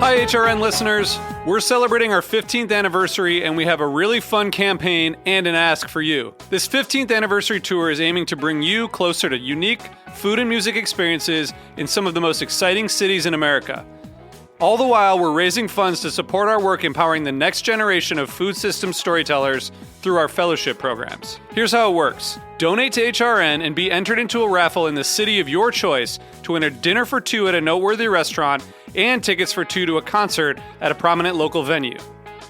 Hi, HRN listeners. We're celebrating our 15th anniversary, and we have a really fun campaign and an ask for you. This 15th anniversary tour is aiming to bring you closer to unique food and music experiences in some of the most exciting cities in America. All the while, we're raising funds to support our work empowering the next generation of food systems storytellers through our fellowship programs. Here's how it works. Donate to HRN and be entered into a raffle in the city of your choice to win a dinner for two at a noteworthy restaurant and tickets for two to a concert at a prominent local venue.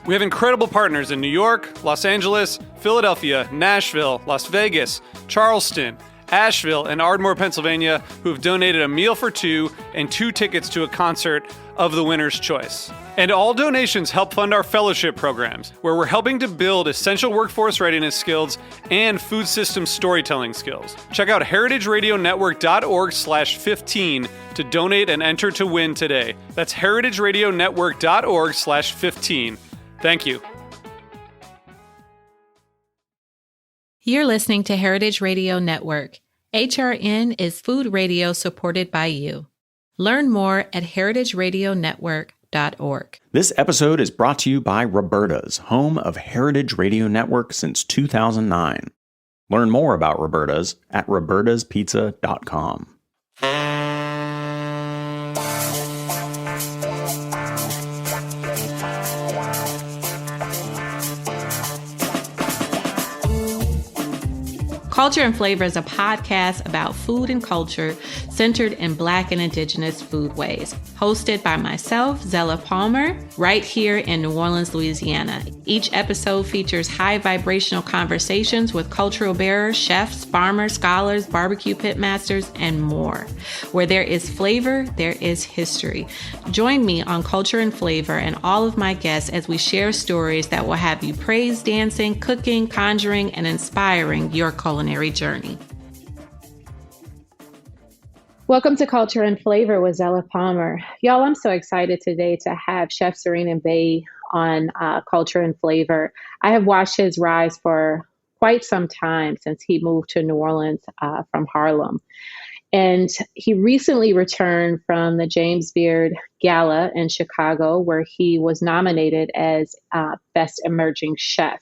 We have incredible partners in New York, Los Angeles, Philadelphia, Nashville, Las Vegas, Charleston, Asheville, and Ardmore, Pennsylvania, who have donated a meal for two and two tickets to a concert of the winner's choice. And all donations help fund our fellowship programs, where we're helping to build essential workforce readiness skills and food system storytelling skills. Check out heritageradionetwork.org/15 to donate and enter to win today. That's heritageradionetwork.org/15. Thank you. You're listening to Heritage Radio Network. HRN is food radio supported by you. Learn more at heritageradionetwork.org. This episode is brought to you by Roberta's, home of Heritage Radio Network since 2009. Learn more about Roberta's at robertaspizza.com. Culture and Flavor is a podcast about food and culture centered in Black and Indigenous foodways, hosted by myself, Zella Palmer, right here in New Orleans, Louisiana. Each episode features high vibrational conversations with cultural bearers, chefs, farmers, scholars, barbecue pitmasters, and more. Where there is flavor, there is history. Join me on Culture and Flavor and all of my guests as we share stories that will have you praise dancing, cooking, conjuring, and inspiring your culinary journey. Welcome to Culture and Flavor with Zella Palmer. Y'all, I'm so excited today to have Chef Serigne Mbaye on Culture and Flavor. I have watched his rise for quite some time since he moved to New Orleans from Harlem. And he recently returned from the James Beard Gala in Chicago, where he was nominated as Best Emerging Chef.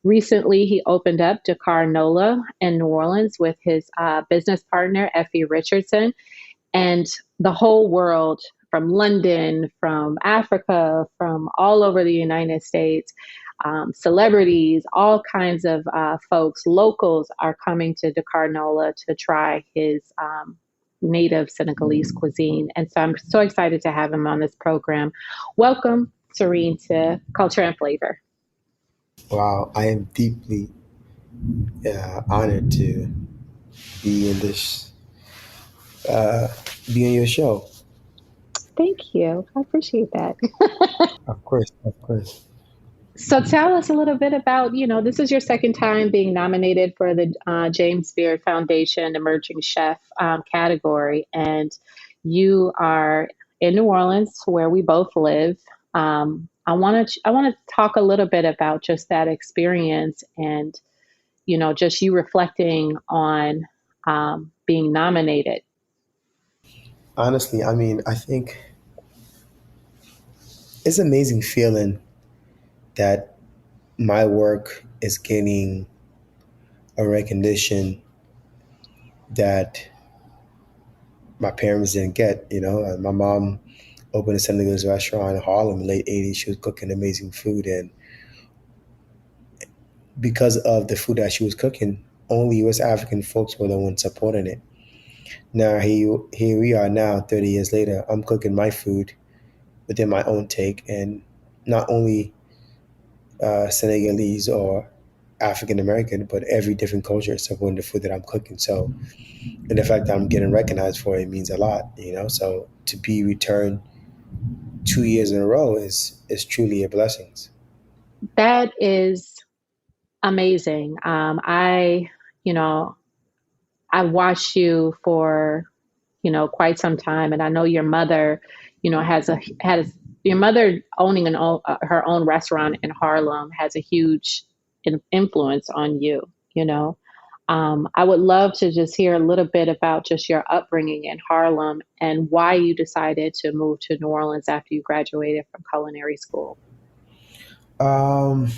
Recently, he opened up Dakar Nola in New Orleans with his business partner, Effie Richardson, and the whole world, from London, from Africa, from all over the United States, celebrities, all kinds of folks, locals are coming to Dakar Nola to try his native Senegalese cuisine. And so I'm so excited to have him on this program. Welcome, Serigne, to Culture and Flavor. Wow, I am deeply honored to be in this, be on your show. Thank you. I appreciate that. Of course, of course. So tell us a little bit about, this is your second time being nominated for the James Beard Foundation Emerging Chef category, and you are in New Orleans, where we both live. I want to talk a little bit about just that experience and, just you reflecting on being nominated. Honestly, I think it's an amazing feeling that my work is gaining a recognition that my parents didn't get. My mom opened a Senegalese restaurant in Harlem in the late 80s. She was cooking amazing food. And because of the food that she was cooking, only West African folks were the ones supporting it. Now, here we are now, 30 years later. I'm cooking my food within my own take. And not only Senegalese or African American, but every different culture is supporting the food that I'm cooking. So, and the fact that I'm getting recognized for it means a lot, So to be returned 2 years in a row is truly a blessing. That is amazing. I watched you for, quite some time, and I know your mother, has your mother owning her own restaurant in Harlem has a huge influence on you, I would love to just hear a little bit about just your upbringing in Harlem and why you decided to move to New Orleans after you graduated from culinary school. Um,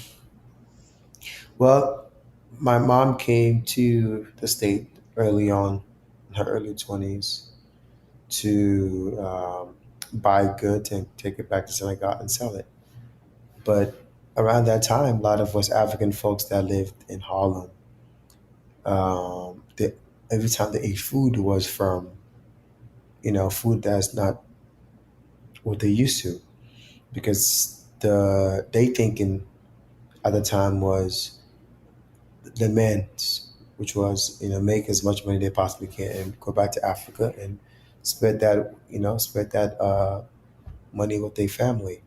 well, my mom came to the state early on, in her early 20s, to buy goods and take it back to Senegal and sell it. But around that time, a lot of West African folks that lived in Harlem, they, every time they ate food was from, food that's not what they used to, because they thinking at the time was the men's, which was make as much money they possibly can and go back to Africa and spread that money with their family.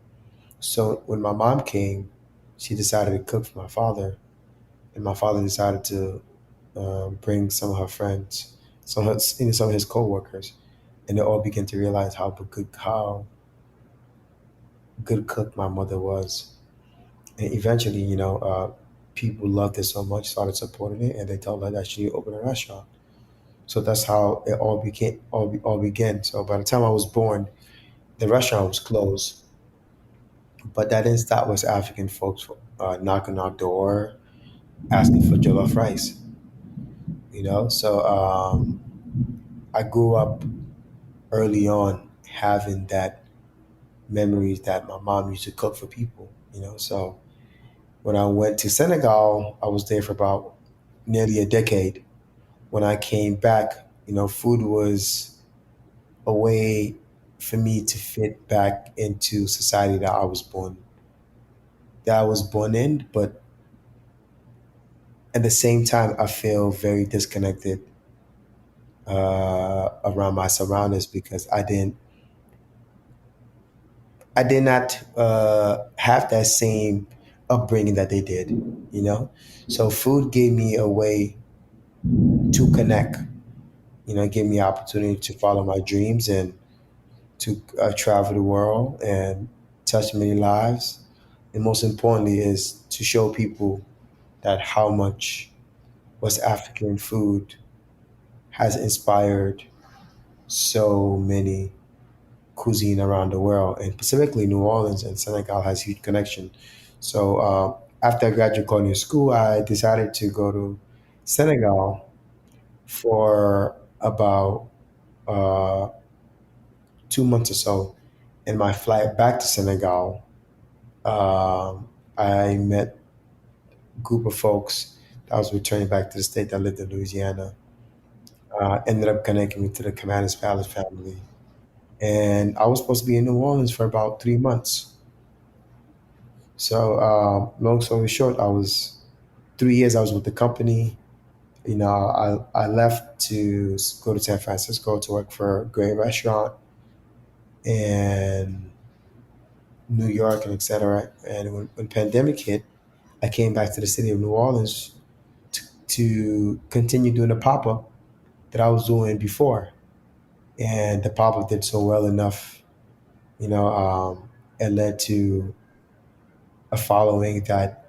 So when my mom came, she decided to cook for my father, and my father decided to bring some of her friends, some of his coworkers, and they all began to realize how good cook my mother was. And eventually, people loved it so much, started supporting it, and they told her that she opened a restaurant. So that's how it all began. So by the time I was born, the restaurant was closed, but that didn't stop West African folks knocking our door, asking for jollof rice. So I grew up early on having that memories that my mom used to cook for people. So when I went to Senegal, I was there for about nearly a decade. When I came back, food was a way for me to fit back into society that I was born in, but at the same time I feel very disconnected around my surroundings because I did not have that same upbringing that they did, you know? So food gave me a way to connect, it gave me opportunity to follow my dreams and to travel the world and touch many lives. And most importantly is to show people that how much West African food has inspired so many cuisine around the world, and specifically New Orleans and Senegal has huge connection. So after I graduated culinary school, I decided to go to Senegal for about uh, 2 months or so. And my flight back to Senegal, I met a group of folks that was returning back to the state that lived in Louisiana. Ended up connecting me to the Commanders Palace family, and I was supposed to be in New Orleans for about 3 months. So, long story short, I was 3 years. I was with the company. I left to go to San Francisco to work for a great restaurant in New York and etc. And when pandemic hit, I came back to the city of New Orleans to continue doing the pop up that I was doing before. And the pop up did so well enough, it led to a following that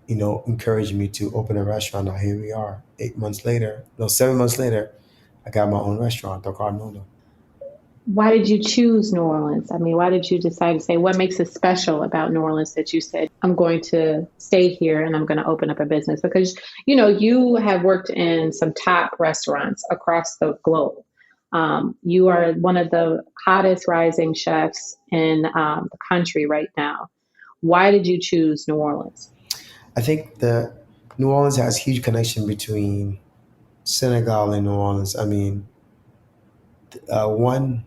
encouraged me to open a restaurant. Now here we are, 8 months later, no, 7 months later, I got my own restaurant, Dakar Nola. Why did you choose New Orleans? I mean, why did you decide to say what makes it special about New Orleans that you said, I'm going to stay here and I'm going to open up a business? Because, you have worked in some top restaurants across the globe. You are one of the hottest rising chefs in the country right now. Why did you choose New Orleans? I think the New Orleans has huge connection between Senegal and New Orleans. I mean, one,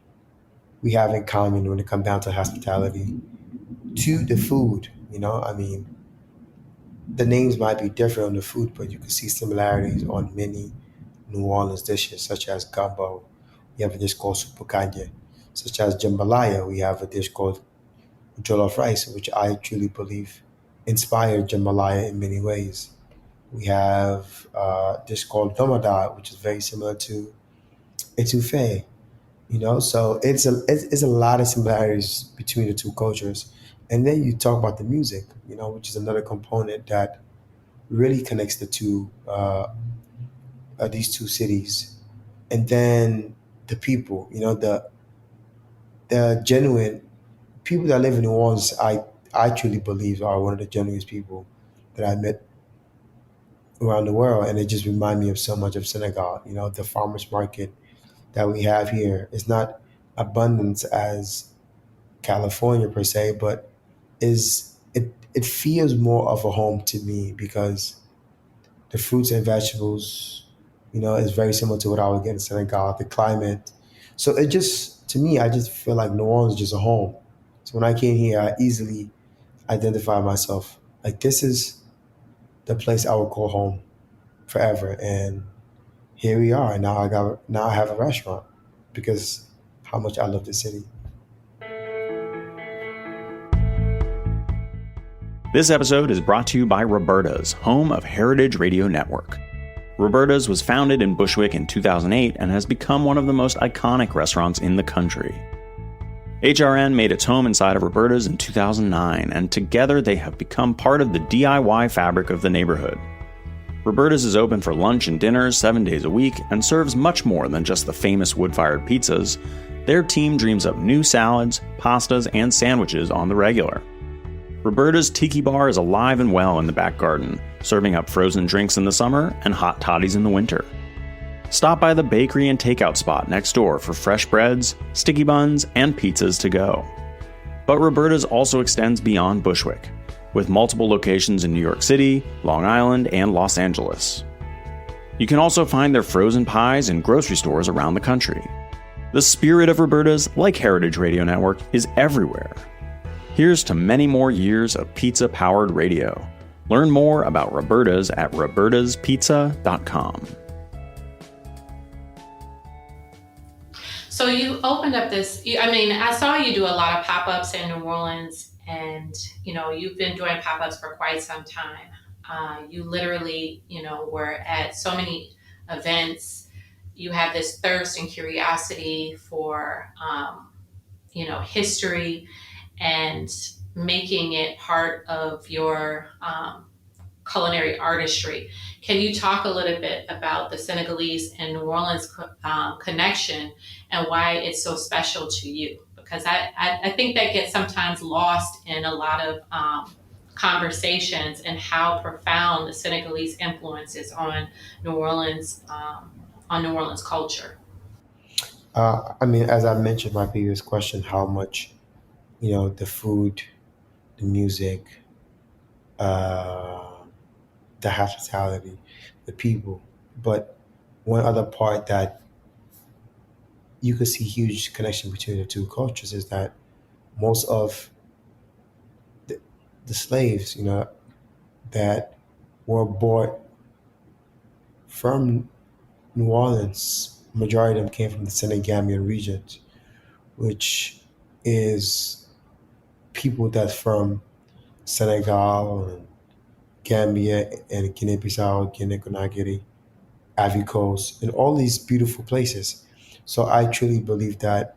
we have in common when it comes down to hospitality. Two, the food. I mean, the names might be different on the food, but you can see similarities on many New Orleans dishes, such as gumbo. We have a dish called supukanje. Such as jambalaya, we have a dish called jollof rice, which I truly believe inspired jambalaya in many ways. We have a dish called domada, which is very similar to etouffee. So it's a lot of similarities between the two cultures. And then you talk about the music, which is another component that really connects the two. these two cities, and then the people. The genuine people that live in New Orleans. I truly believe are one of the genuinest people that I met around the world, and it just remind me of so much of Senegal. The farmers market that we have here is not abundance as California per se, but it feels more of a home to me because the fruits and vegetables, is very similar to what I would get in Senegal. The climate, so it just to me, I just feel like New Orleans is just a home. So when I came here, I easily identify myself like this is the place I would call home forever. And here we are. Now I have a restaurant because how much I love the city. This episode is brought to you by Roberta's, home of Heritage Radio Network. Roberta's was founded in Bushwick in 2008 and has become one of the most iconic restaurants in the country. HRN made its home inside of Roberta's in 2009, and together they have become part of the DIY fabric of the neighborhood. Roberta's is open for lunch and dinners 7 days a week and serves much more than just the famous wood-fired pizzas. Their team dreams up new salads, pastas, and sandwiches on the regular. Roberta's Tiki Bar is alive and well in the back garden, serving up frozen drinks in the summer and hot toddies in the winter. Stop by the bakery and takeout spot next door for fresh breads, sticky buns, and pizzas to go. But Roberta's also extends beyond Bushwick, with multiple locations in New York City, Long Island, and Los Angeles. You can also find their frozen pies in grocery stores around the country. The spirit of Roberta's, like Heritage Radio Network, is everywhere. Here's to many more years of pizza-powered radio. Learn more about Roberta's at robertaspizza.com. So you opened up I saw you do a lot of pop-ups in New Orleans, and, you've been doing pop-ups for quite some time. You literally, were at so many events. You have this thirst and curiosity for, history and making it part of your culinary artistry. Can you talk a little bit about the Senegalese and New Orleans connection and why it's so special to you? Because I think that gets sometimes lost in a lot of conversations and how profound the Senegalese influence is on New Orleans culture. As I mentioned in my previous question, how much the food, the music, the hospitality, the people. But one other part that you could see huge connection between the two cultures is that most of the slaves, that were bought from New Orleans, majority of them came from the Senegamian region, which is people that's from Senegal and Gambia and Guinea-Bissau, Guinea-Conakry, Ivory Coast, and all these beautiful places. So I truly believe that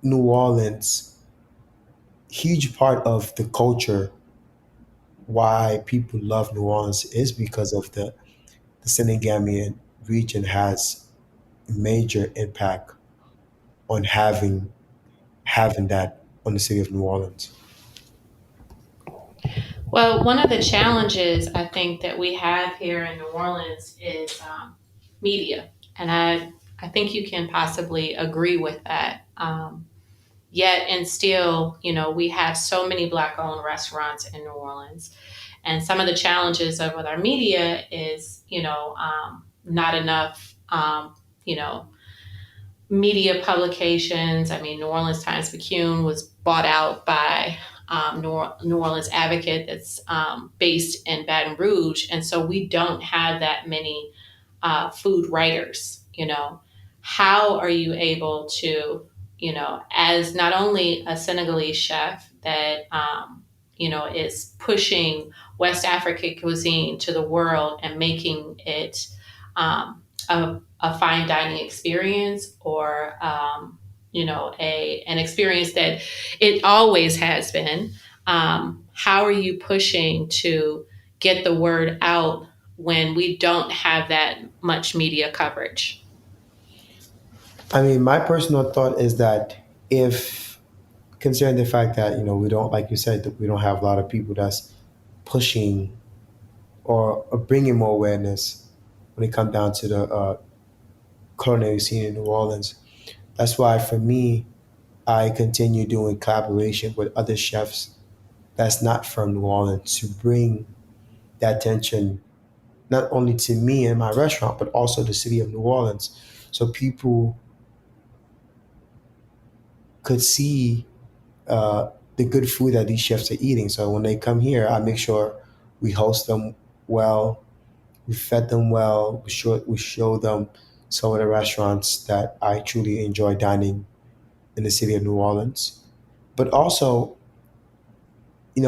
New Orleans, huge part of the culture, why people love New Orleans is because of the Senegamian region has a major impact on having that on the city of New Orleans. Well, one of the challenges I think that we have here in New Orleans is media, and I think you can possibly agree with that. Yet and still, we have so many Black-owned restaurants in New Orleans, and some of the challenges with our media is, not enough, media publications. New Orleans Times-Picayune was bought out by New Orleans Advocate that's based in Baton Rouge. And so we don't have that many food writers. How are you able to, as not only a Senegalese chef that, is pushing West African cuisine to the world and making it a fine dining experience or, an experience that it always has been. How are you pushing to get the word out when we don't have that much media coverage? I mean, my personal thought is that if, considering the fact that, we don't, like you said, that we don't have a lot of people that's pushing or bringing more awareness when it comes down to the culinary scene in New Orleans. That's why, for me, I continue doing collaboration with other chefs that's not from New Orleans to bring that attention not only to me and my restaurant, but also the city of New Orleans, so people could see the good food that these chefs are eating. So when they come here, I make sure we host them well, we fed them well, we show them some of the restaurants that I truly enjoy dining in the city of New Orleans. But also, it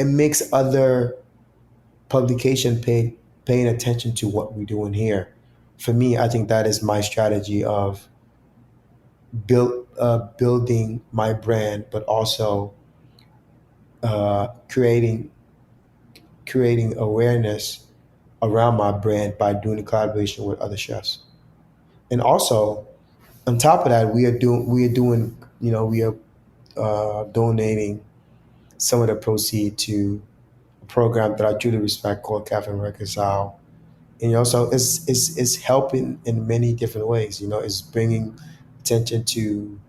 makes other publication paying attention to what we're doing here. For me, I think that is my strategy of building my brand, but also creating awareness around my brand by doing a collaboration with other chefs. And also, on top of that, we are donating some of the proceed to a program that I truly respect called Cafe Reconcile. And also, it's helping in many different ways. It's bringing attention to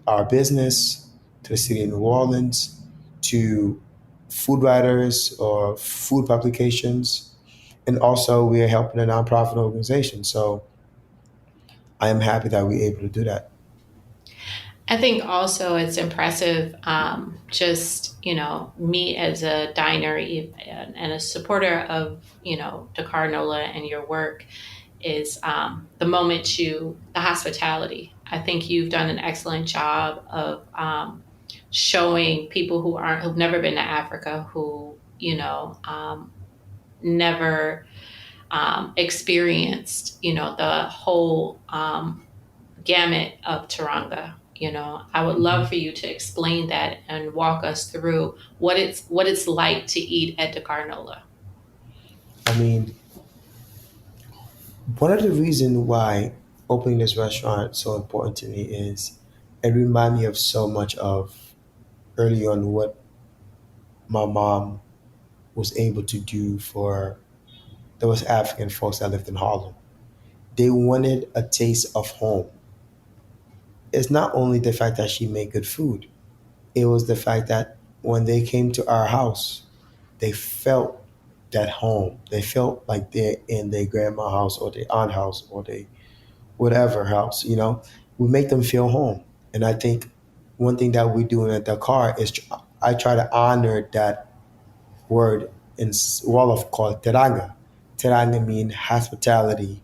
our business, to the city of New Orleans, to food writers or food publications, and also we are helping a nonprofit organization. So I am happy that we're able to do that. I think also it's impressive, just, me as a diner and a supporter of, Dakar Nola and your work is the hospitality. I think you've done an excellent job of showing people who've never been to Africa, who, never experienced, the whole gamut of Teranga. I would love for you to explain that and walk us through what it's like to eat at Dakar Nola. I mean, one of the reasons why opening this restaurant is so important to me is it reminds me of so much of early on what my mom was able to do for those African folks that lived in Harlem. They wanted a taste of home. It's not only the fact that she made good food, it was the fact that when they came to our house, they felt that home. They felt like they're in their grandma house or their aunt house or their whatever house, we make them feel home. And I think one thing that we do in Dakar is I try to honor that word in Wolof called teranga. Teranga means hospitality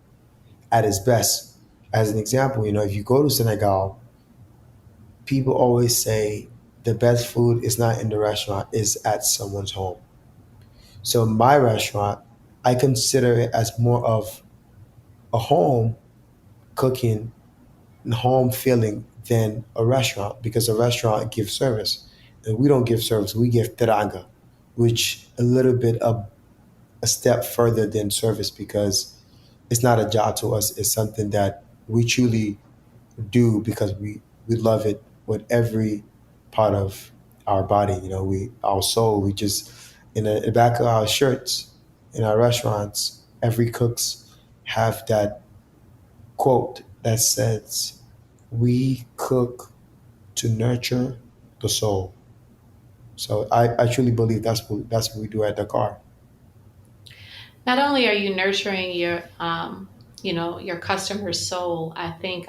at its best. As an example, if you go to Senegal, people always say the best food is not in the restaurant, is at someone's home. So my restaurant, I consider it as more of a home cooking and home feeling than a restaurant, because a restaurant gives service and we don't give service, we give teranga, which a little bit of a step further than service, because it's not a job to us, it's something that we truly do because we love it with every part of our body. Our soul, we just, in the back of our shirts in our restaurants, every cooks have that quote that says, we cook to nurture the soul. So I truly believe that's what we do at Dakar. Not only are you nurturing your customer's soul, I think,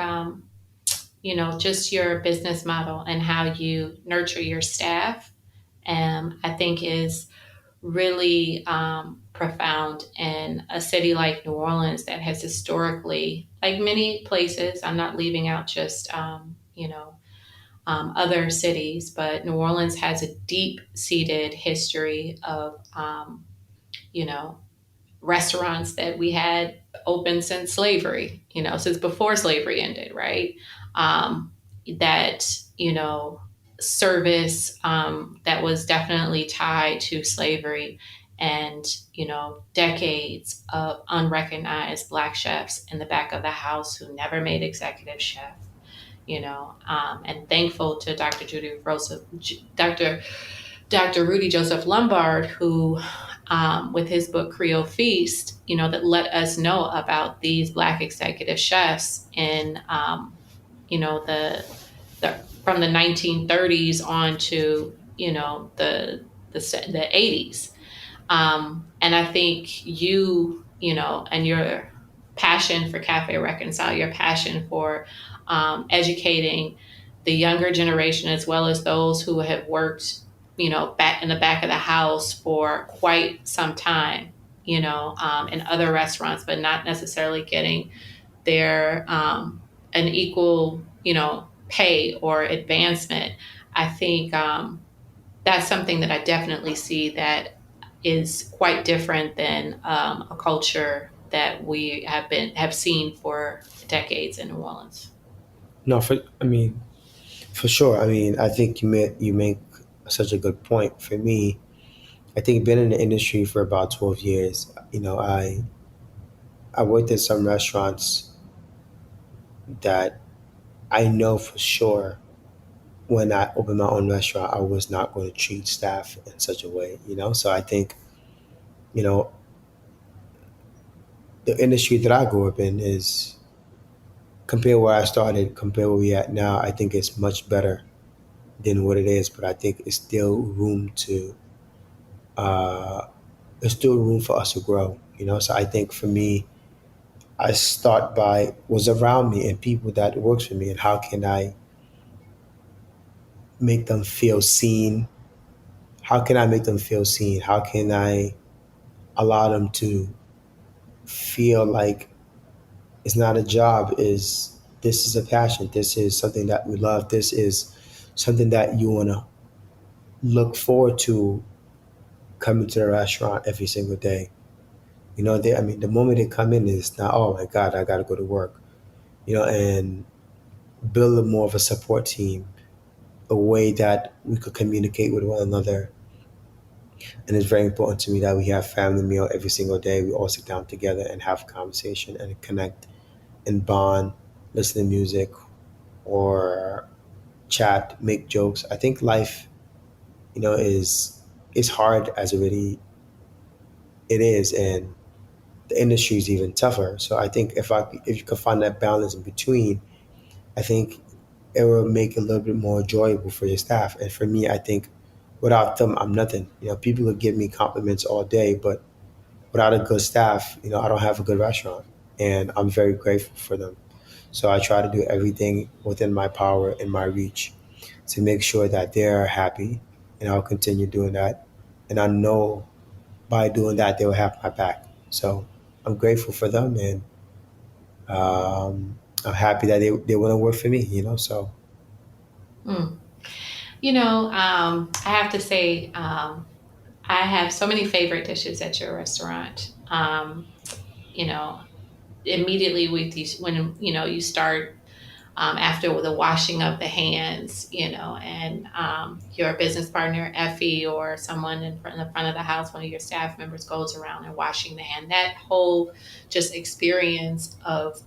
just your business model and how you nurture your staff, I think is really profound in a city like New Orleans that has historically, like many places, I'm not leaving out just, other cities, but New Orleans has a deep seated history of, you know, restaurants that we had open since slavery, since before slavery ended, right? That, service that was definitely tied to slavery. and, decades of unrecognized Black chefs in the back of the house who never made executive chef, and thankful to Dr. Rudy Joseph Lombard, who, with his book Creole Feast, that let us know about these Black executive chefs in, the from the 1930s on to, the 80s. And I think and your passion for Cafe Reconcile, your passion for educating the younger generation as well as those who have worked, back in the back of the house for quite some time, in other restaurants, but not necessarily getting their an equal, pay or advancement. I think that's something that I definitely see that is quite different than a culture that we have seen for decades in New Orleans. No, for sure. I think you make such a good point. For me, I think been in the industry for about 12 years. I worked in some restaurants that I know for sure when I opened my own restaurant, I was not going to treat staff in such a way. So I think, you know, the industry that I grew up in is compare where I started, compare where we at now. I think it's much better than what it is, but I think it's still room to there's still room for us to grow. So I think for me, I start by what's around me and people that works for me, and how can I make them feel seen? How can I make them feel seen? How can I allow them to feel like it's not a job, is this is a passion, this is something that we love, this is something that you want to look forward to coming to the restaurant every single day. The moment they come in, it's not, oh my God, I got to go to work. And build a more of a support team, a way that we could communicate with one another. And it's very important to me that we have family meal every single day. We all sit down together and have a conversation and connect and bond, listen to music or chat, make jokes. I think life, is hard as it is, and the industry is even tougher. So I think if you could find that balance in between, I think it will make it a little bit more enjoyable for your staff. And for me, I think without them, I'm nothing. People would give me compliments all day, but without a good staff, I don't have a good restaurant. And I'm very grateful for them. So I try to do everything within my power and my reach to make sure that they're happy, and I'll continue doing that. And I know by doing that, they will have my back. So I'm grateful for them, and I'm happy that they want to work for me, so. Mm. I have to say, I have so many favorite dishes at your restaurant. You know, Immediately with these, when, you start after the washing of the hands, and your business partner, Effie, or someone in the front of the house, one of your staff members goes around and washing the hand. That whole just experience of,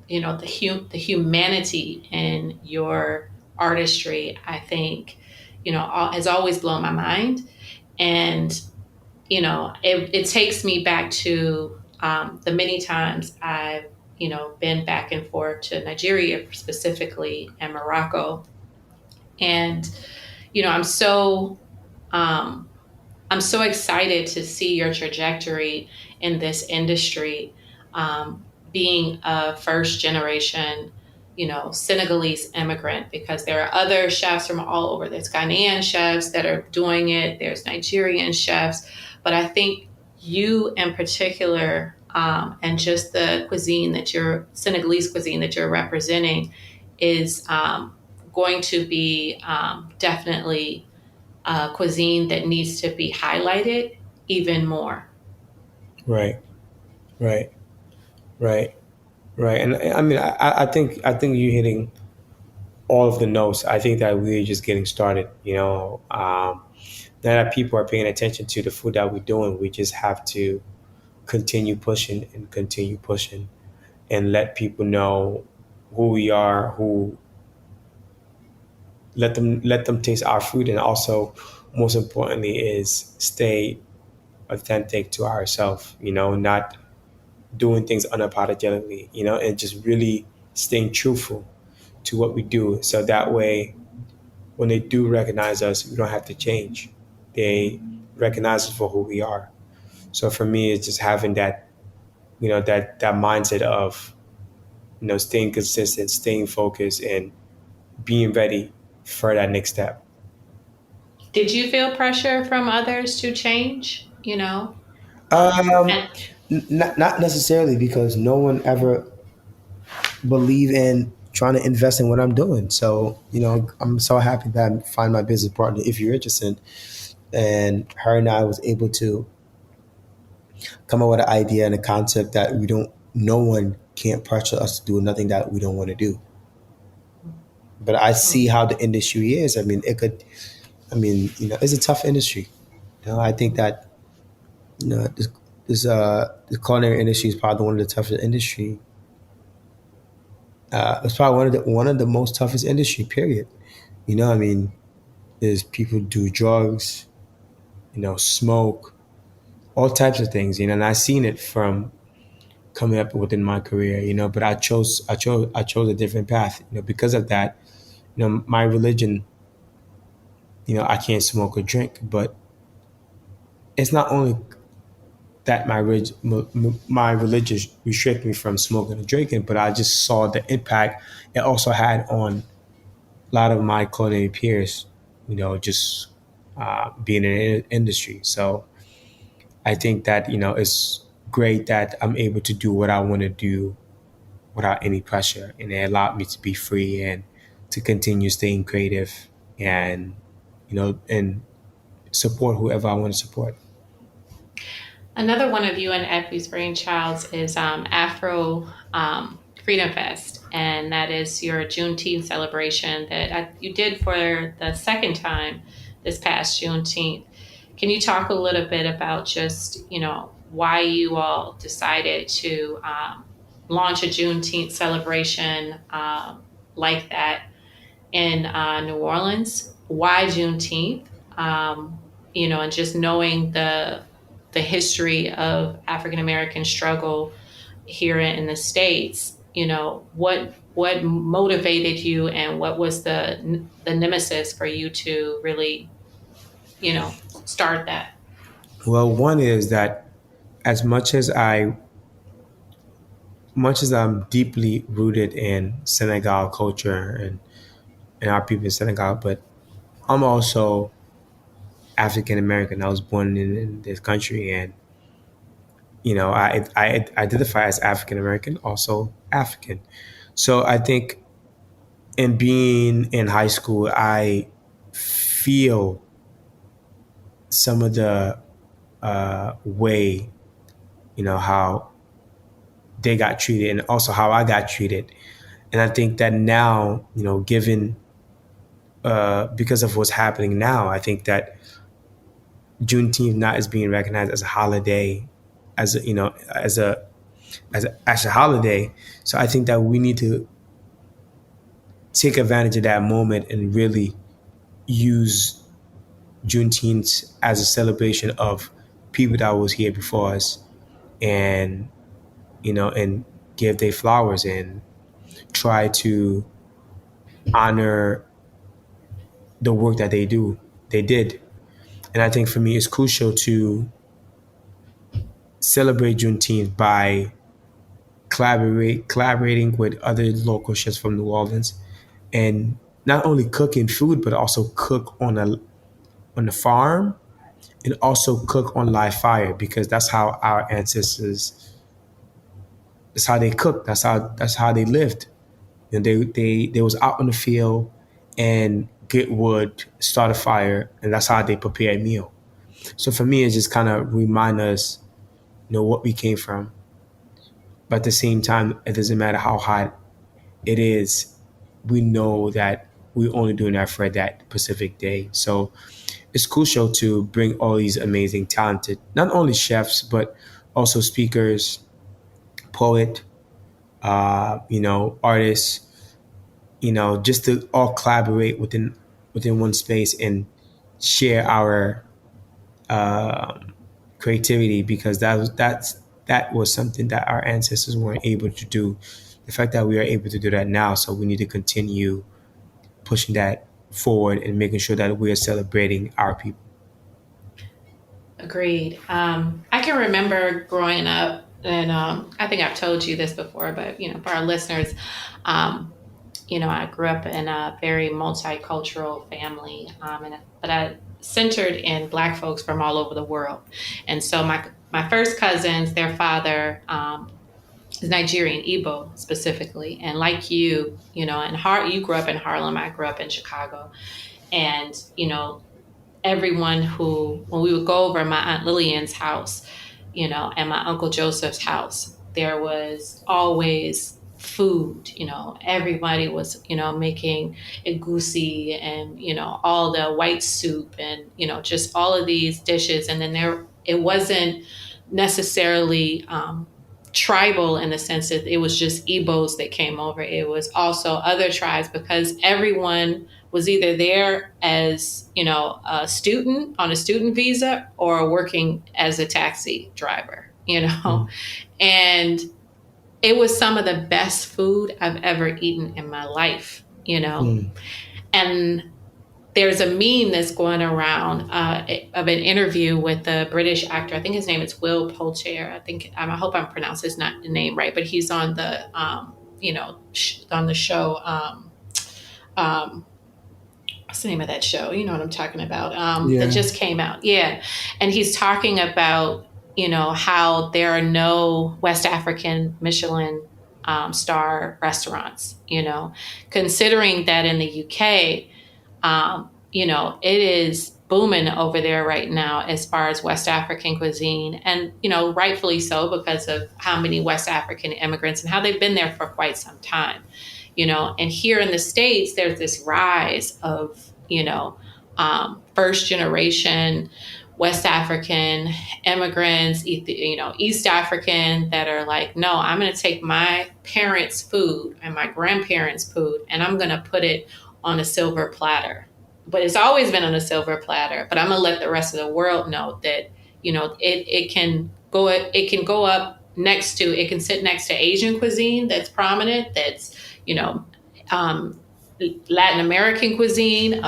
the humanity in your artistry, I think, has always blown my mind. And, it takes me back to the many times I've, been back and forth to Nigeria specifically and Morocco. And, I'm so excited to see your trajectory in this industry, being a first generation, Senegalese immigrant, because there are other chefs from all over. There's Ghanaian chefs that are doing it. There's Nigerian chefs. But I think you in particular, and just the Senegalese cuisine that you're representing is going to be definitely a cuisine that needs to be highlighted even more. Right, right, right, right. And I think you're hitting all of the notes. I think that we're just getting started. now that people are paying attention to the food that we're doing, we just have to continue pushing and continue pushing and let people know who we are, who let them taste our food, and also most importantly is stay authentic to ourselves, not doing things unapologetically, and just really staying truthful to what we do. So that way, when they do recognize us, we don't have to change. They recognize us for who we are. So for me, it's just having that, that mindset of, staying consistent, staying focused, and being ready for that next step. Did you feel pressure from others to change? You know, Um, and not necessarily, because no one ever believe in trying to invest in what I'm doing. So, I'm so happy that I find my business partner, if you're interested, and her and I was able to come up with an idea and a concept that no one can't pressure us to do nothing that we don't want to do. But I see how the industry is. It's a tough industry. I think that, the culinary industry is probably one of the toughest industry. It's probably one of the most toughest industry, period. Is people do drugs, smoke, all types of things, and I've seen it from coming up within my career, but I chose a different path, because of that, my religion, I can't smoke or drink, but it's not only that my religion restrict me from smoking and drinking, but I just saw the impact it also had on a lot of my culinary peers, just being in the industry. So I think that, it's great that I'm able to do what I want to do without any pressure, and it allowed me to be free and to continue staying creative and, and support whoever I want to support. another one of you and Effie's brainchilds is Afro Freedom Fest, and that is your Juneteenth celebration that you did for the second time this past Juneteenth. Can you talk a little bit about just, why you all decided to launch a Juneteenth celebration like that in New Orleans? Why Juneteenth? And just knowing the history of African American struggle here in the States. What motivated you, and what was the nemesis for you to really, start that? Well, one is that as much as I'm deeply rooted in Senegal culture and our people in Senegal, but I'm also African American. I was born in this country, and I identify as African American, also African. So I think in being in high school, I feel some of the way, how they got treated, and also how I got treated. And I think that now, given because of what's happening now, I think that Juneteenth not is being recognized as a holiday, as a, as a holiday. So I think that we need to take advantage of that moment and really use Juneteenth as a celebration of people that was here before us, and and give their flowers and try to honor the work that they did. And I think for me, it's crucial to celebrate Juneteenth by collaborating with other local chefs from New Orleans, and not only cooking food, but also cook on the farm, and also cook on live fire, because that's how our ancestors, that's how they cooked. That's how they lived. And they was out in the field and get wood, start a fire, and that's how they prepare a meal. So for me, it just kind of remind us, what we came from. But at the same time, it doesn't matter how hot it is. We know that we're only doing that for that specific day. So it's crucial to bring all these amazing, talented, not only chefs, but also speakers, poet, artists, just to all collaborate within one space and share our creativity, because that was something that our ancestors weren't able to do. The fact that we are able to do that now, so we need to continue pushing that forward and making sure that we are celebrating our people. Agreed. I can remember growing up, and I think I've told you this before, but for our listeners, I grew up in a very multicultural family, but I centered in Black folks from all over the world, and so my first cousins, their father is Nigerian, Igbo specifically, and like you grew up in Harlem, I grew up in Chicago, and everyone when we would go over my Aunt Lillian's house, and my Uncle Joseph's house, there was always food. Everybody was, making egusi and, all the white soup and, just all of these dishes. And then it wasn't necessarily tribal in the sense that it was just Igbos that came over. It was also other tribes, because everyone was either there as, a student on a student visa or working as a taxi driver, and it was some of the best food I've ever eaten in my life, and there's a meme that's going around of an interview with a British actor. I think his name is Will Poulter. I hope I'm pronouncing his name right, but he's on the, on the show. What's the name of that show? You know what I'm talking about? That just came out. Yeah. And he's talking about, how there are no West African Michelin star restaurants, considering that in the UK, it is booming over there right now as far as West African cuisine, and, rightfully so, because of how many West African immigrants and how they've been there for quite some time, and here in the States, there's this rise of, first generation West African immigrants, East African, that are like, no, I'm going to take my parents' food and my grandparents' food, and I'm going to put it on a silver platter. But it's always been on a silver platter. But I'm going to let the rest of the world know that, it can go up next to, it can sit next to Asian cuisine that's prominent, that's, Latin American cuisine,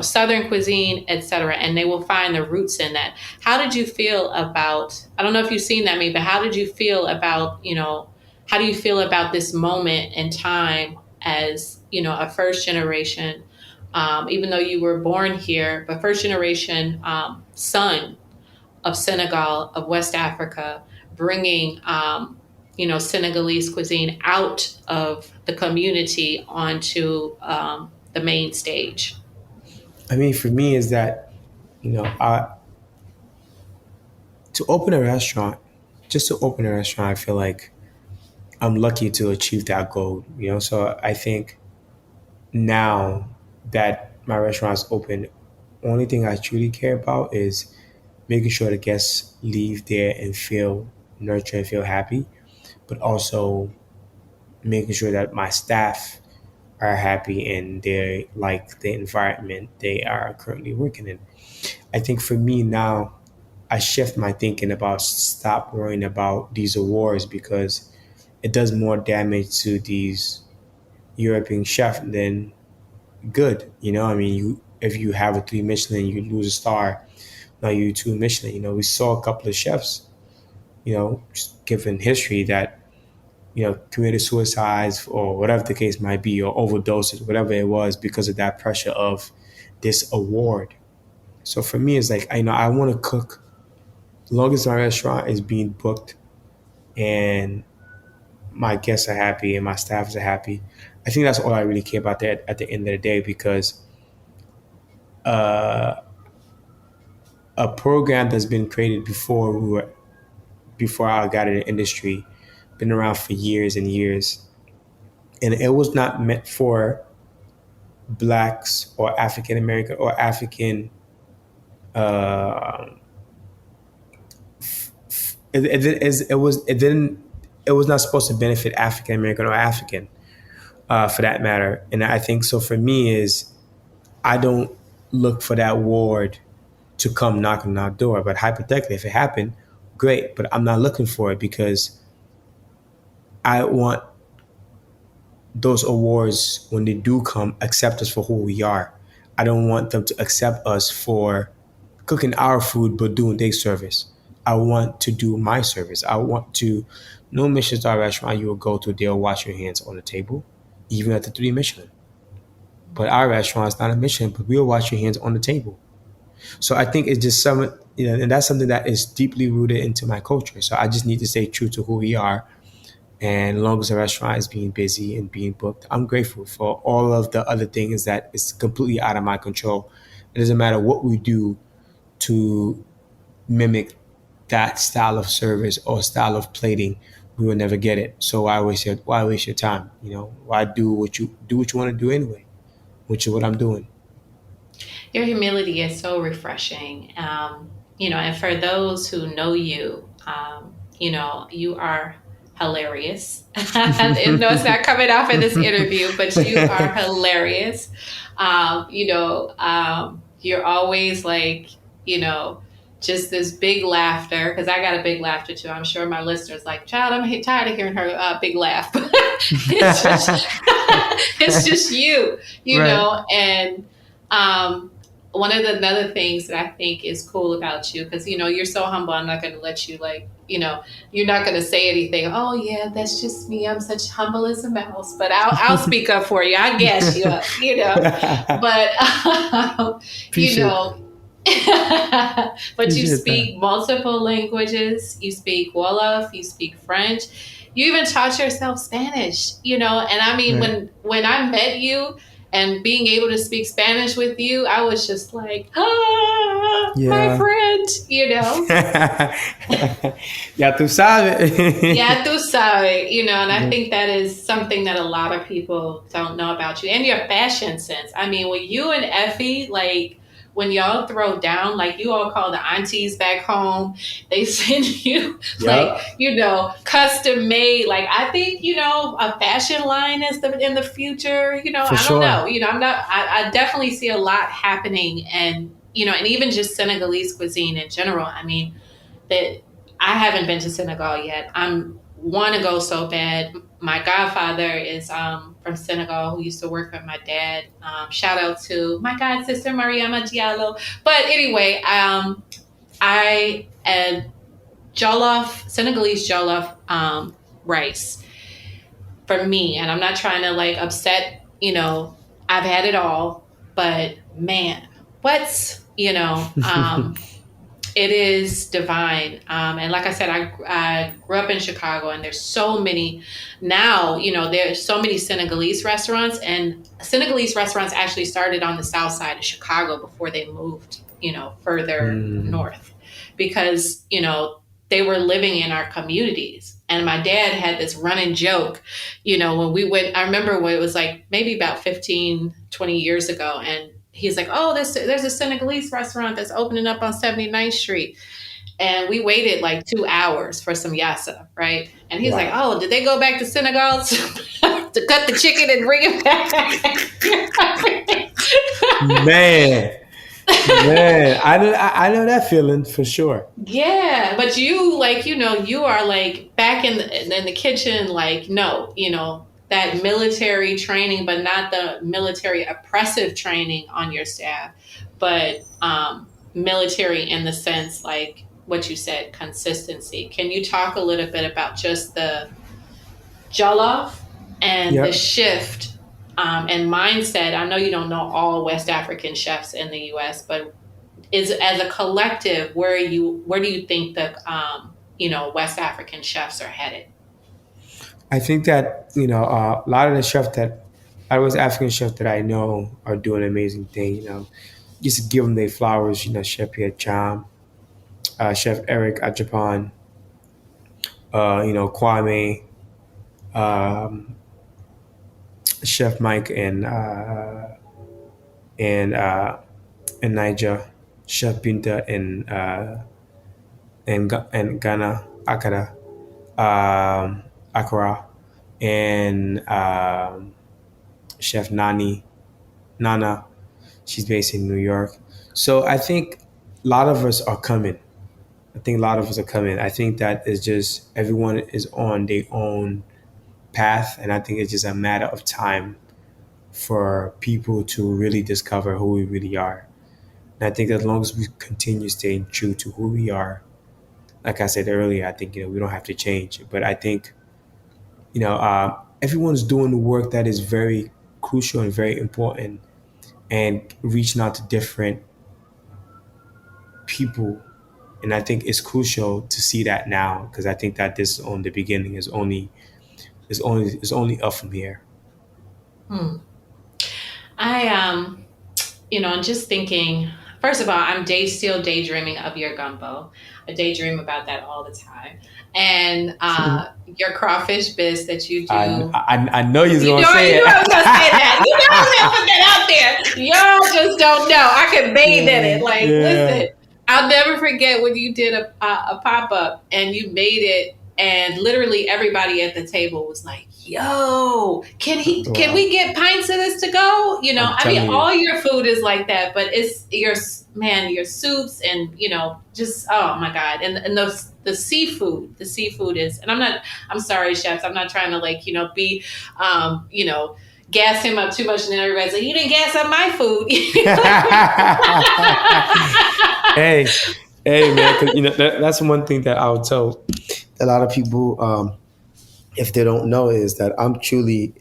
Southern cuisine, etc. And they will find the roots in that. How did you feel about, I don't know if you've seen that, but how did you feel about, how do you feel about this moment in time as, a first generation, even though you were born here, but first generation son of Senegal, of West Africa, bringing, Senegalese cuisine out of the community onto the main stage? I mean, for me, is that, to open a restaurant, I feel like I'm lucky to achieve that goal, So I think now that my restaurant is open, only thing I truly care about is making sure the guests leave there and feel nurtured and feel happy, but also making sure that my staff are happy and they like the environment they are currently working in. I think for me now, I shift my thinking about stop worrying about these awards, because it does more damage to these European chefs than good. I mean, if you have a 3 Michelin, you lose a star. Now you 2 Michelin. We saw a couple of chefs, just given history, that committed suicides or whatever the case might be, or overdoses, whatever it was, because of that pressure of this award. So for me, it's like, I want to cook as long as my restaurant is being booked and my guests are happy and my staff are happy. I think that's all I really care about there at the end of the day, because a program that's been created before I got in the industry, been around for years and years, and it was not meant for Blacks or African American or African. Uh, it was not supposed to benefit African American or African, for that matter. And I think so. For me, is I don't look for that ward to come knocking on our door. But hypothetically, if it happened, great. But I'm not looking for it because I want those awards, when they do come, accept us for who we are. I don't want them to accept us for cooking our food but doing their service. I want to do my service. I want to, no Michelin star restaurant you will go to, they'll wash your hands on the table, even at the 3 Michelin. But our restaurant is not a Michelin, but we'll wash your hands on the table. So I think it's just some, and that's something that is deeply rooted into my culture. So I just need to stay true to who we are. And as long as the restaurant is being busy and being booked, I'm grateful for all of the other things that is completely out of my control. It doesn't matter what we do to mimic that style of service or style of plating, we will never get it. So why waste your time? Why do what you want to do anyway, which is what I'm doing. Your humility is so refreshing. And for those who know you, you are hilarious. I know it's not coming off in this interview, but you are hilarious. You're always like, just this big laughter, because I got a big laughter too. I'm sure my listeners like, child, I'm tired of hearing her big laugh. It's just you, Right. know, and one of the other things that I think is cool about you, because, you're so humble, I'm not going to let you you're not going to say anything. Oh yeah, that's just me. I'm such humble as a mouse, but I'll speak up for you. I guess you up, but but you speak multiple languages. You speak Wolof, you speak French. You even taught yourself Spanish, and I mean, Right. when I met you and being able to speak Spanish with you, I was just like, my friend, Ya tú sabes. Yeah, tú sabes, and I think that is something that a lot of people don't know about you, and your fashion sense. I mean, when you and Effie, when y'all throw down, you all call the aunties back home, they send you custom made. I think, a fashion line is in the future, For I don't sure. know, I definitely see a lot happening, and, and even just Senegalese cuisine in general. I mean, that I haven't been to Senegal yet. Want to go so bad. My godfather is from Senegal, who used to work with my dad. Shout out to my god sister Mariama Diallo. But anyway, I had Senegalese jollof rice for me, and I'm not trying to upset. I've had it all, but man, it is divine. And like I said, I grew up in Chicago, and there's so many now, there's so many Senegalese restaurants, and Senegalese restaurants actually started on the south side of Chicago before they moved, further north, because, they were living in our communities. And my dad had this running joke, when we went, I remember when it was maybe about 15, 20 years ago. And he's like, oh, there's a Senegalese restaurant that's opening up on 79th Street. And we waited 2 hours for some yassa, right? And he's like, oh, did they go back to Senegal to cut the chicken and bring it back? Man, I know that feeling for sure. Yeah, but you you are back in the kitchen, no, that military training, but not the military oppressive training on your staff, but military in the sense what you said, consistency. Can you talk a little bit about just the jollof and the shift and mindset? I know you don't know all West African chefs in the U.S., but as a collective, where do you think the West African chefs are headed? I think that a lot of the West African chefs that I know are doing an amazing thing. Just give them their flowers. Chef Pierre Cham, Chef Eric Ajapan, Kwame, Chef Mike, and in Niger, Chef Binta in Ghana, Accra, and Chef Nana. She's based in New York. So I think a lot of us are coming. I think a lot of us are coming. I think that is just everyone is on their own path, and I think it's just a matter of time for people to really discover who we really are. And I think as long as we continue staying true to who we are, like I said earlier, I think we don't have to change. But I think everyone's doing the work that is very crucial and very important, and reaching out to different people. And I think it's crucial to see that now, because I think that this on the beginning is only up from here. Hmm. I I'm just thinking. First of all, I'm still daydreaming of your gumbo. I daydream about that all the time, and your crawfish bisque that you do. I know you're gonna say you it. know I was gonna say that. You know I was gonna put that out there. Y'all just don't know. I could bathe in it. Like, listen, I'll never forget when you did a pop up and you made it, and literally everybody at the table was like, "Yo, can we get pints of this to go?" I mean, all your food is like that, but it's your soups and just oh my god, and the seafood, is, and I'm sorry, chefs, I'm not trying to be gas him up too much, and then everybody's like, "You didn't gas up my food." hey man, 'cause, that's one thing that I would tell a lot of people, if they don't know, is that I'm truly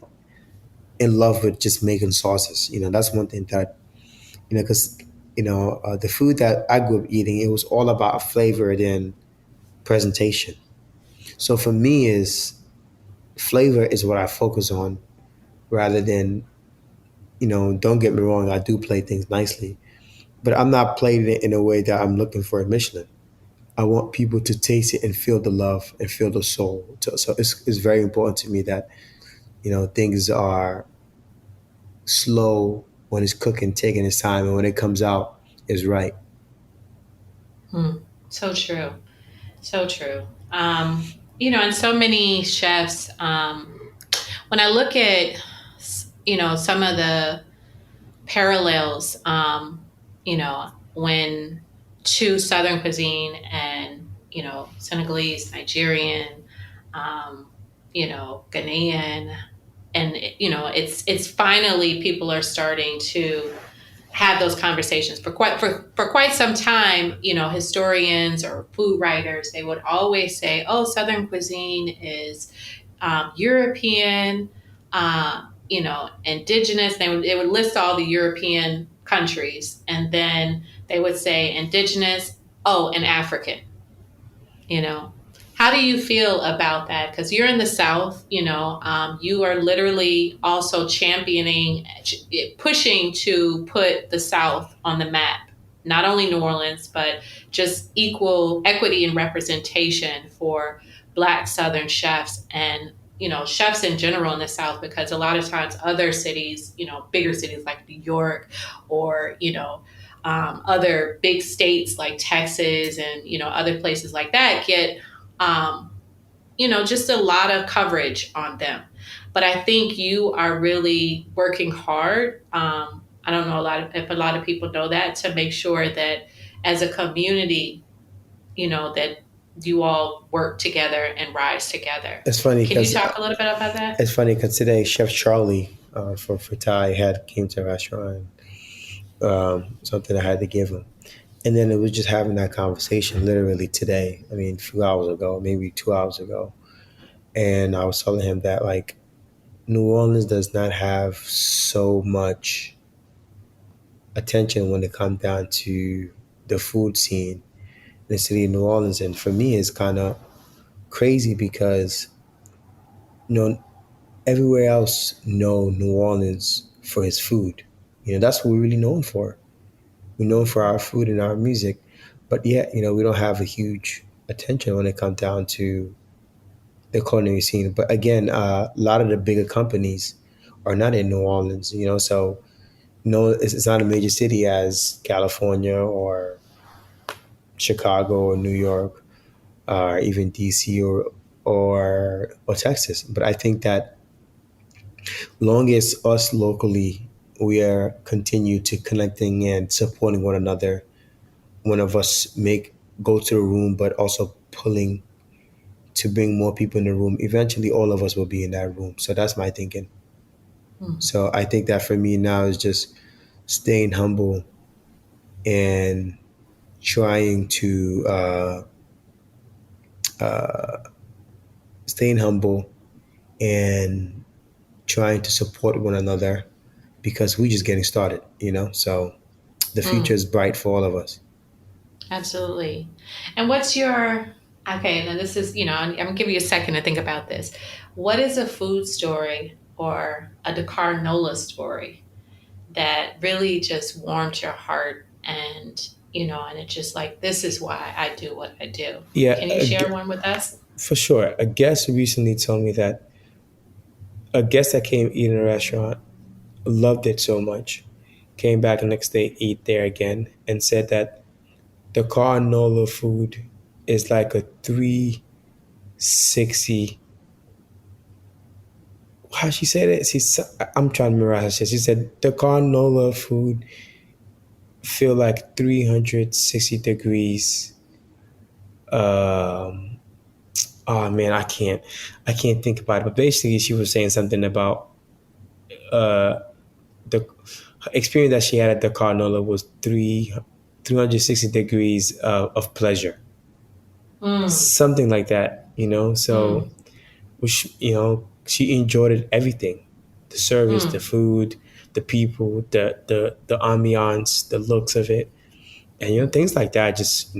in love with just making sauces. That's one thing that because the food that I grew up eating, it was all about flavor than presentation. So for me, is flavor is what I focus on rather than don't get me wrong, I do play things nicely, but I'm not playing it in a way that I'm looking for a Michelin. I want people to taste it and feel the love and feel the soul. So it's very important to me that things are slow when it's cooking, taking its time, and when it comes out, is right. So true. So true. And so many chefs, when I look at, some of the parallels, when to Southern cuisine and, Senegalese, Nigerian, Ghanaian, and, it's finally people are starting to have those conversations. For quite some time, historians or food writers, they would always say, "Oh, Southern cuisine is European, indigenous." They would list all the European countries, and then they would say indigenous, oh, and African. How do you feel about that? Because you're in the South, you are literally also championing, pushing to put the South on the map, not only New Orleans, but just equal equity and representation for Black Southern chefs and, chefs in general in the South, because a lot of times other cities, bigger cities like New York or, other big states like Texas and, other places like that get, just a lot of coverage on them. But I think you are really working hard. I don't know if a lot of people know that, to make sure that as a community, that you all work together and rise together. It's funny. Can you talk a little bit about that? It's funny because today Chef Charlie for Thai came to the restaurant. Something I had to give him. And then it was just having that conversation literally today. I mean, a few hours ago, maybe 2 hours ago. And I was telling him that, like, New Orleans does not have so much attention when it comes down to the food scene in the city of New Orleans. And for me, it's kind of crazy because, everywhere else know New Orleans for his food. That's what we're really known for. We're known for our food and our music, but yet, we don't have a huge attention when it comes down to the culinary scene. But again, a lot of the bigger companies are not in New Orleans, so no, it's not a major city as California or Chicago or New York or even DC or Texas. But I think that long as us locally we are continue to connecting and supporting one another, one of us make go to the room, but also pulling to bring more people in the room. Eventually, all of us will be in that room. So that's my thinking. Mm. So I think that for me now is just staying humble and trying to staying humble and trying to support one another because we're just getting started, you know? So the future Mm. is bright for all of us. Absolutely. And what's your, okay, now this is, I'm going to give you a second to think about this. What is a food story or a Dakar Nola story that really just warmed your heart and it's just like, this is why I do what I do? Yeah, Can you share one with us? for sure. A guest recently told me that a guest that came eat in a restaurant loved it so much, came back the next day, eat there again, and said that the Nola food is like a 360. How she said it? I'm trying to remember how she said. She said the Nola food feel like 360 degrees. Um, oh man, I can't think about it. But basically, she was saying something about uh, the experience that she had at the Nola was 360 degrees of pleasure, Mm, something like that. You know, so mm, which she enjoyed it, everything, the service, the mm, food, the people, the ambiance, the looks of it, and mm, things like that just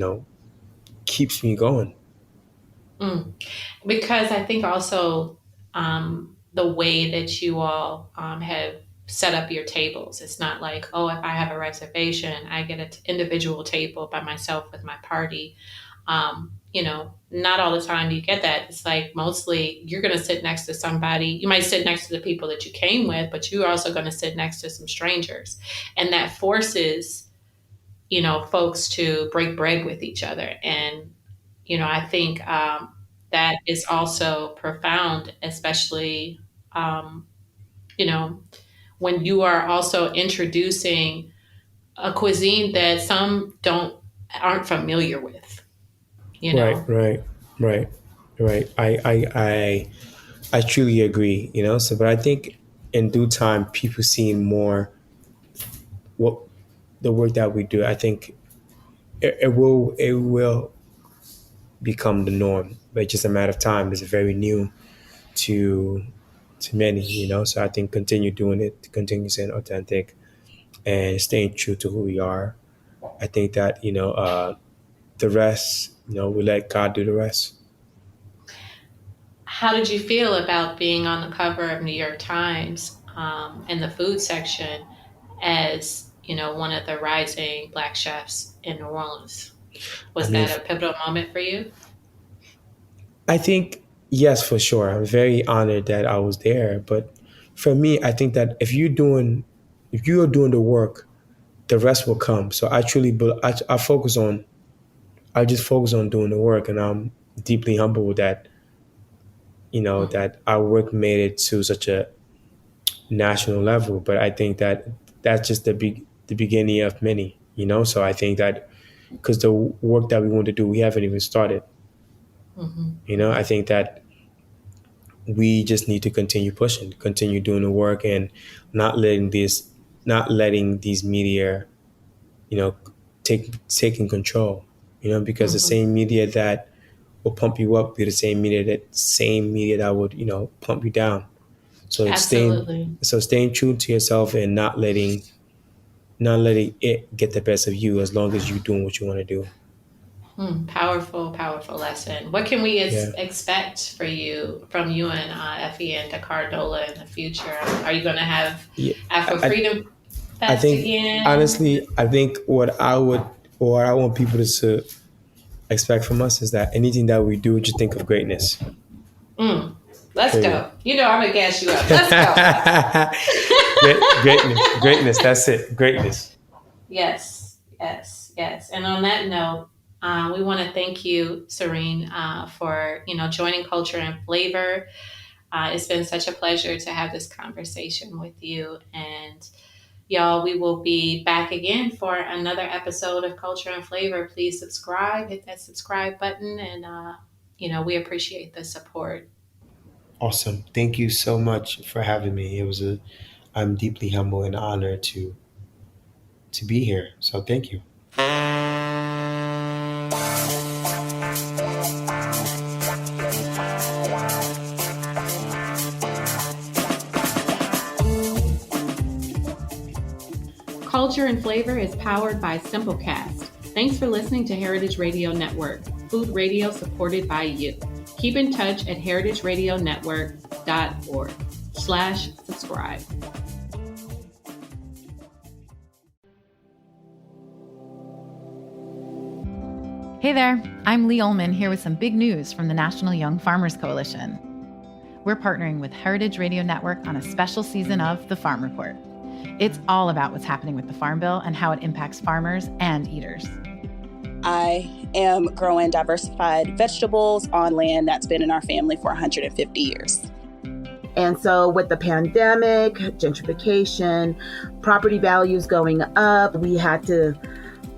keeps me going. mm. Because I think also the way that you all have set up your tables, it's not like, oh, if I have a reservation, I get an individual table by myself with my party. Not all the time do you get that. It's like mostly you're going to sit next to somebody. You might sit next to the people that you came with, but you're also going to sit next to some strangers. And that forces, folks to break bread with each other. And I think that is also profound, especially, um, you know, when you are also introducing a cuisine that some aren't familiar with, you Right, know. right, right, right. I truly agree. So, but I think in due time, people seeing more what the work that we do. I think it will become the norm, but it's just a matter of time. It's very new to many, So I think continue doing it, continue staying authentic, and staying true to who we are. I think that the rest, we let God do the rest. How did you feel about being on the cover of New York Times in the food section as, one of the rising Black chefs in New Orleans? I Was mean, that a pivotal moment for you? I think yes, for sure. I'm very honored that I was there. But for me, I think that if you are doing the work, the rest will come. So I truly, I just focus on doing the work, and I'm deeply humbled that Mm, that our work made it to such a national level. But I think that that's just the beginning of many. So I think that because the work that we want to do, we haven't even started. mhm, I mhm, think that we just need to continue pushing, continue doing the work, and not letting this, not letting these media, you know, taking control. Because the mhm. same media that will pump you up be the same media that would pump you down. So it's Absolutely. staying true to yourself and not letting it get the best of you as long as you're doing what you want to do. Powerful, powerful lesson. What can we Yeah. expect from you and Effie and Dakar Nola in the future? Are you going to have Yeah. Afro I, Freedom I Fest think again? honestly, I think what I want people to expect from us is that anything that we do, just think of greatness. Mm, let's Period. go. I'm going to gas you up. Let's go. Greatness. That's it. Greatness. Yes. And on that note, we want to thank you, Serigne, for joining Culture and Flavor. It's been such a pleasure to have this conversation with you. And y'all, we will be back again for another episode of Culture and Flavor. Please subscribe, hit that subscribe button, and we appreciate the support. Awesome. Thank you so much for having me. I'm deeply humbled and honored to be here. So thank you. Culture and Flavor is powered by Simplecast. Thanks for listening to Heritage Radio Network, food radio supported by you. Keep in touch at heritageradionetwork.org/subscribe. Hey there, I'm Lee Ullman here with some big news from the National Young Farmers Coalition. We're partnering with Heritage Radio Network on a special season of The Farm Report. It's all about what's happening with the Farm Bill and how it impacts farmers and eaters. I am growing diversified vegetables on land that's been in our family for 150 years. And so with the pandemic, gentrification, property values going up, we had to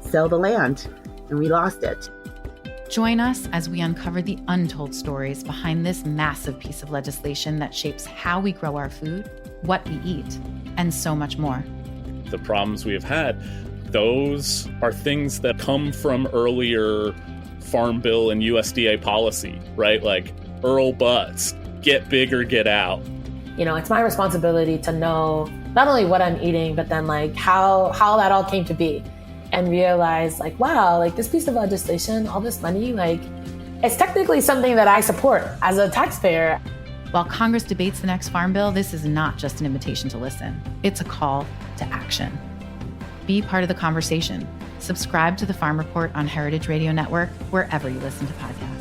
sell the land and we lost it. Join us as we uncover the untold stories behind this massive piece of legislation that shapes how we grow our food, what we eat, and so much more. The problems we have had, those are things that come from earlier Farm Bill and USDA policy, right? Like Earl Butts, get big or get out. It's my responsibility to know not only what I'm eating, but then like how that all came to be. And realize like, wow, like this piece of legislation, all this money, like it's technically something that I support as a taxpayer. While Congress debates the next Farm Bill, this is not just an invitation to listen. It's a call to action. Be part of the conversation. Subscribe to the Farm Report on Heritage Radio Network, wherever you listen to podcasts.